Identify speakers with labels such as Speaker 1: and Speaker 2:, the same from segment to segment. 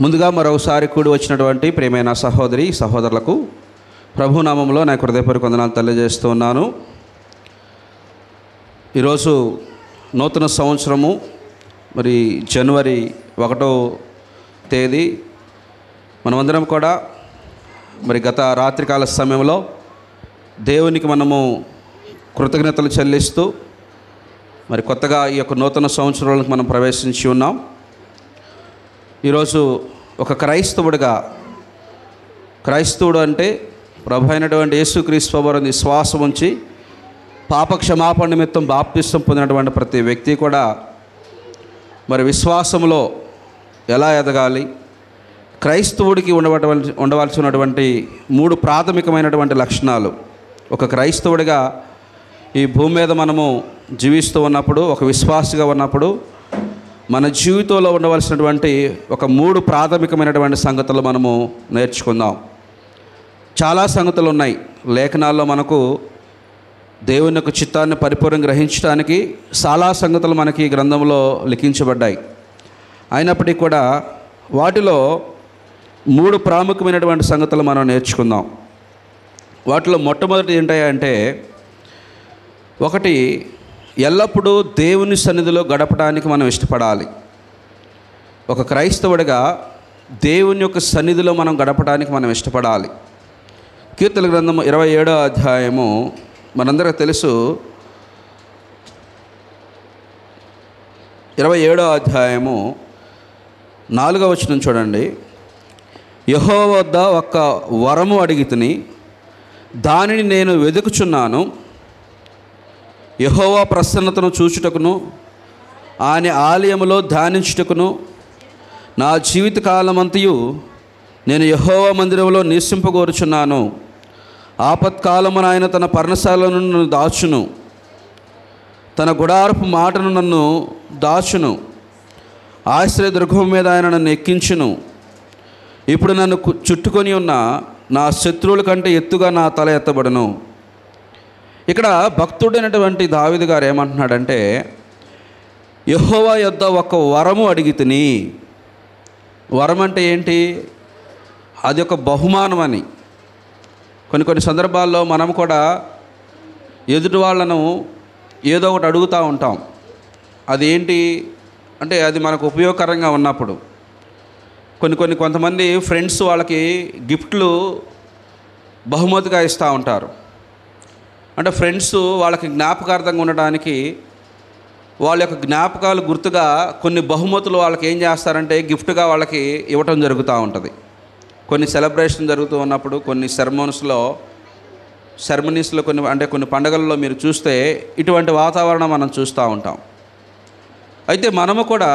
Speaker 1: ముందుగా మరొకసారి కూడి వచ్చినటువంటి ప్రియమైన సహోదరి సహోదరులకు ప్రభునామంలో నా హృదయపూర్వక వందనాలు తెలియజేస్తూ ఉన్నాను. ఈరోజు నూతన సంవత్సరము, మరి జనవరి 1వ తేదీ. మనమందరం కూడా మరి గత రాత్రికాల సమయంలో దేవునికి మనము కృతజ్ఞతలు చెల్లిస్తూ మరి కొత్తగా ఈ యొక్క నూతన సంవత్సరంలోకి మనం ప్రవేశించి ఉన్నాం. ఈరోజు ఒక క్రైస్తవుడు అంటే ప్రభు అయినటువంటి యేసుక్రీస్తు వారిని విశ్వాసం ఉంచి పాప క్షమాపణ నిమిత్తం బాప్తిసం పొందినటువంటి ప్రతి వ్యక్తి కూడా మరి విశ్వాసంలో ఎలా ఎదగాలి, క్రైస్తవుడికి ఉండవలసినటువంటి 3 ప్రాథమికమైనటువంటి లక్షణాలు. ఒక క్రైస్తవుడిగా ఈ భూమి మీద మనము జీవిస్తూ ఉన్నప్పుడు, ఒక విశ్వాసిగా ఉన్నప్పుడు మన జీవితంలో ఉండవలసినటువంటి ఒక 3 ప్రాథమికమైనటువంటి సంగతులు మనము నేర్చుకుందాం. చాలా సంగతులు ఉన్నాయి లేఖనాల్లో. మనకు దేవుని యొక్క చిత్తాన్ని పరిపూర్ణంగా గ్రహించడానికి చాలా సంగతులు మనకి ఈ గ్రంథంలో లిఖించబడ్డాయి. అయినప్పటికీ కూడా వాటిలో 3 ప్రాముఖ్యమైనటువంటి సంగతులు మనం నేర్చుకుందాం. వాటిలో మొట్టమొదటి ఏంటంటే, ఒకటి, ఎల్లప్పుడూ దేవుని సన్నిధిలో గడపడానికి మనం ఇష్టపడాలి. ఒక క్రైస్తవుడిగా దేవుని యొక్క సన్నిధిలో మనం గడపడానికి మనం ఇష్టపడాలి. కీర్తన గ్రంథము 27వ అధ్యాయము మనందరికీ తెలుసు. 27వ అధ్యాయము 4వ వచనం చూడండి. యెహోవా వద్ద ఒక వరము అడిగితిని, దానిని నేను వెదుకుచున్నాను. యెహోవా ప్రసన్నతను చూచుటకును ఆయన ఆలయములో ధ్యానించుటకును నా జీవితకాలమంతయు నేను యెహోవా మందిరంలో నివసింపగోరుచున్నాను. ఆపత్కాలమున ఆయన తన పర్ణశాలను నన్ను దాచును, తన గుడారపు మాటను నన్ను దాచును. ఆశ్రయదుర్గం మీద ఆయన నన్ను ఎక్కించును. ఇప్పుడు నన్ను చుట్టుకొని ఉన్న నా శత్రువుల కంటే ఎత్తుగా నా తల ఎత్తబడును. ఇక్కడ భక్తుడైనటువంటి దావీదు గారు ఏమంటున్నాడంటే, యెహోవా యొద్ద ఒక వరము అడిగితిని. వరం అంటే ఏంటి? అది ఒక బహుమానం అని. కొన్ని సందర్భాల్లో మనం కూడా ఎదుటి వాళ్ళను ఏదో ఒకటి అడుగుతూ ఉంటాం. అది ఏంటి అంటే, అది మనకు ఉపయోగకరంగా ఉన్నప్పుడు. కొంతమంది ఫ్రెండ్స్ వాళ్ళకి గిఫ్ట్లు బహుమతిగా ఇస్తూ ఉంటారు. అంటే ఫ్రెండ్స్ వాళ్ళకి జ్ఞాపకార్థంగా ఉండడానికి, వాళ్ళ యొక్క జ్ఞాపకాలు గుర్తుగా కొన్ని బహుమతులు వాళ్ళకి ఏం చేస్తారంటే గిఫ్ట్గా వాళ్ళకి ఇవ్వటం జరుగుతూ ఉంటుంది. కొన్ని సెలబ్రేషన్ జరుగుతూ ఉన్నప్పుడు, కొన్ని సెరమనీస్లో కొన్ని పండుగల్లో మీరు చూస్తే ఇటువంటి వాతావరణం మనం చూస్తూ ఉంటాం. అయితే మనము కూడా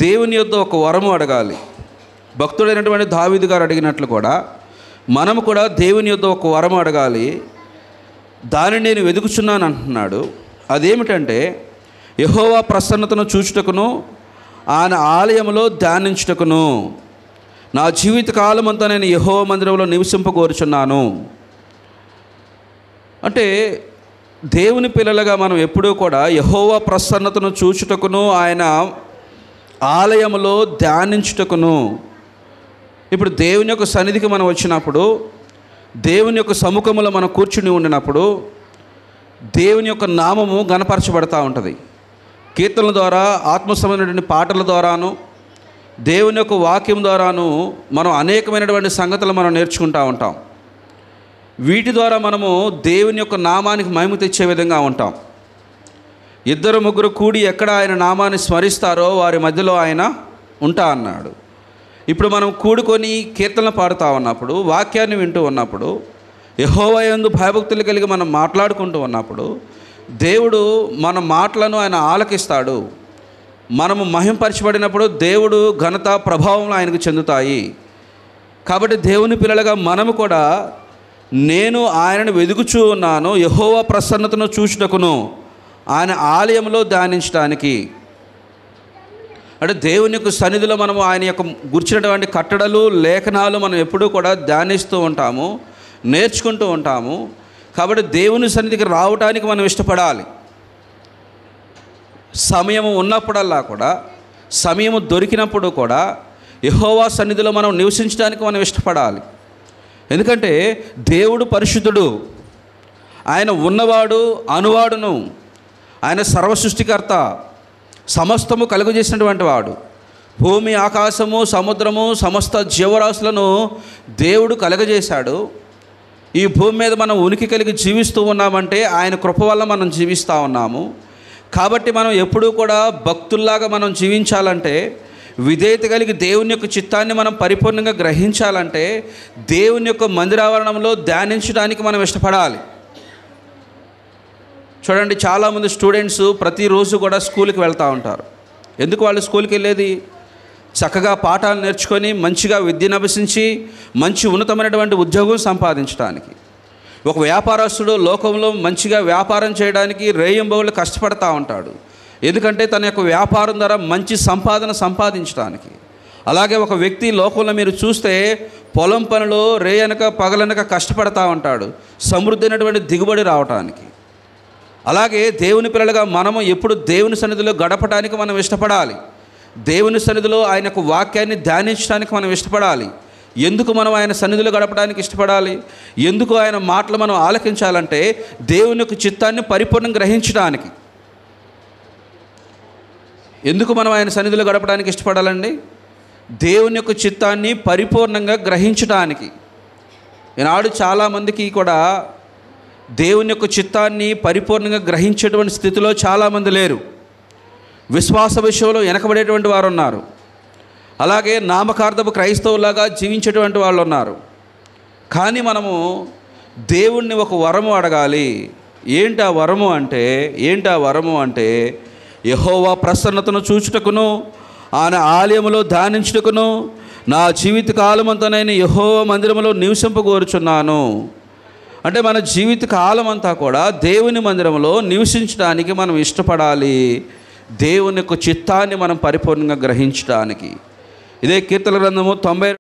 Speaker 1: దేవుని యొద్ద ఒక వరము అడగాలి. భక్తుడైనటువంటి దావీదు గారు అడిగినట్లు కూడా మనము కూడా దేవుని యొద్ద ఒక వరము అడగాలి. దానిని నేను వెదుకుచున్నాను అంటున్నాడు. అదేమిటంటే, యెహోవా ప్రసన్నతను చూచుటకును ఆయన ఆలయంలో ధ్యానించుటకును నా జీవితకాలమంతా నేను యెహోవా మందిరంలో నివసింపగోరుచున్నాను. అంటే దేవుని పిల్లలుగా మనం ఎప్పుడూ కూడా యెహోవా ప్రసన్నతను చూచుటకును ఆయన ఆలయంలో ధ్యానించుటకును. ఇప్పుడు దేవుని యొక్క సన్నిధికి మనం వచ్చినప్పుడు, దేవుని యొక్క సముఖంలో మనం కూర్చుని ఉండినప్పుడు దేవుని యొక్క నామము గణపరచబడతా ఉంటుంది. కీర్తనల ద్వారా, ఆత్మసమైనటువంటి పాటల ద్వారాను, దేవుని యొక్క వాక్యం ద్వారాను మనం అనేకమైనటువంటి సంగతులు మనం నేర్చుకుంటూ ఉంటాం. వీటి ద్వారా మనము దేవుని యొక్క నామానికి మహిమ తెచ్చే విధంగా ఉంటాం. 2-3 కూడి ఎక్కడ ఆయన నామాన్ని స్మరిస్తారో వారి మధ్యలో ఆయన ఉంటా అన్నాడు. ఇప్పుడు మనం కూడుకొని కీర్తనలు పాడుతూ ఉన్నప్పుడు, వాక్యాన్ని వింటూ ఉన్నప్పుడు, యెహోవా యందు భయభక్తులు కలిగి మనం మాట్లాడుకుంటూ ఉన్నప్పుడు దేవుడు మన మాటలను ఆయన ఆలకిస్తాడు. మనము మహింపరచబడినప్పుడు దేవుడు ఘనత ప్రభావం ఆయనకు చెందుతాయి. కాబట్టి దేవుని పిల్లలుగా మనము కూడా, నేను ఆయనను వెదుకుచూ ఉన్నాను, యెహోవా ప్రసన్నతను చూచుటకును ఆయన ఆలయంలో ధ్యానించడానికి. అంటే దేవుని యొక్క సన్నిధిలో మనము ఆయన యొక్క గుర్చినటువంటి కట్టడలు, లేఖనాలు మనం ఎప్పుడూ కూడా ధ్యానిస్తూ ఉంటాము, నేర్చుకుంటూ ఉంటాము. కాబట్టి దేవుని సన్నిధికి రావటానికి మనం ఇష్టపడాలి. సమయం ఉన్నప్పుడల్లా కూడా, సమయం దొరికినప్పుడు కూడా యెహోవా సన్నిధిలో మనం నివసించడానికి మనం ఇష్టపడాలి. ఎందుకంటే దేవుడు పరిశుద్ధుడు, ఆయన ఉన్నవాడు అనువాడును, ఆయన సర్వసృష్టికర్త, సమస్తము కలుగజేసినటువంటి వాడు. భూమి, ఆకాశము, సముద్రము, సమస్త జీవరాశులను దేవుడు కలుగజేశాడు. ఈ భూమి మీద మనం ఉనికి కలిగి జీవిస్తూ ఉన్నామంటే ఆయన కృప వల్ల మనం జీవిస్తూ ఉన్నాము. కాబట్టి మనం ఎప్పుడూ కూడా భక్తుల్లాగా మనం జీవించాలంటే, విధేయత కలిగి దేవుని యొక్క చిత్తాన్ని మనం పరిపూర్ణంగా గ్రహించాలంటే దేవుని యొక్క మందిరావరణంలో ధ్యానించడానికి మనం ఇష్టపడాలి. చూడండి, చాలామంది స్టూడెంట్స్ ప్రతిరోజు కూడా స్కూల్కి వెళ్తూ ఉంటారు. ఎందుకు వాళ్ళు స్కూల్కి వెళ్ళేది? చక్కగా పాఠాలు నేర్చుకొని మంచిగా విద్యను అభ్యసించి మంచి ఉన్నతమైనటువంటి ఉద్యోగం సంపాదించడానికి. ఒక వ్యాపారస్తుడు లోకంలో మంచిగా వ్యాపారం చేయడానికి రేయింబవళ్ళు కష్టపడతా ఉంటాడు. ఎందుకంటే తన యొక్క వ్యాపారం ద్వారా మంచి సంపాదన సంపాదించడానికి. అలాగే ఒక వ్యక్తి లోకంలో మీరు చూస్తే పొలం పనిలో రేయనక పగలనక కష్టపడతా ఉంటాడు సమృద్ధి అయినటువంటి దిగుబడి రావటానికి. అలాగే దేవుని పిల్లలుగా మనము ఎప్పుడు దేవుని సన్నిధిలో గడపడానికి మనం ఇష్టపడాలి. దేవుని సన్నిధిలో ఆయన యొక్క వాక్యాన్ని ధ్యానించడానికి మనం ఇష్టపడాలి. ఎందుకు మనం ఆయన సన్నిధిలో గడపడానికి ఇష్టపడాలి? ఎందుకు ఆయన మాటలు మనం ఆలకించాలంటే దేవుని యొక్క చిత్తాన్ని పరిపూర్ణంగా గ్రహించడానికి. ఎందుకు మనం ఆయన సన్నిధిలో గడపడానికి ఇష్టపడాలండి? దేవుని యొక్క చిత్తాన్ని పరిపూర్ణంగా గ్రహించడానికి. ఈనాడు చాలామందికి కూడా దేవుని యొక్క చిత్తాన్ని పరిపూర్ణంగా గ్రహించేటువంటి స్థితిలో చాలామంది లేరు. విశ్వాస విషయంలో వెనకబడేటువంటి వారు ఉన్నారు. అలాగే నామకార్థపు క్రైస్తవులాగా జీవించేటువంటి వాళ్ళు ఉన్నారు. కానీ మనము దేవుణ్ణి ఒక వరము అడగాలి. ఏంటి ఆ వరము అంటే యెహోవా ప్రసన్నతను చూచుటకును ఆయన ఆలయములో ధ్యానించుటకును నా జీవిత కాలమంతా నేను యెహోవా మందిరములో నివసింపగోరుచున్నాను. అంటే మన జీవిత కాలం అంతా కూడా దేవుని మందిరంలో నివసించడానికి మనం ఇష్టపడాలి. దేవుని యొక్క చిత్తాన్ని మనం పరిపూర్ణంగా గ్రహించడానికి. ఇదే కీర్తన గ్రంథము 90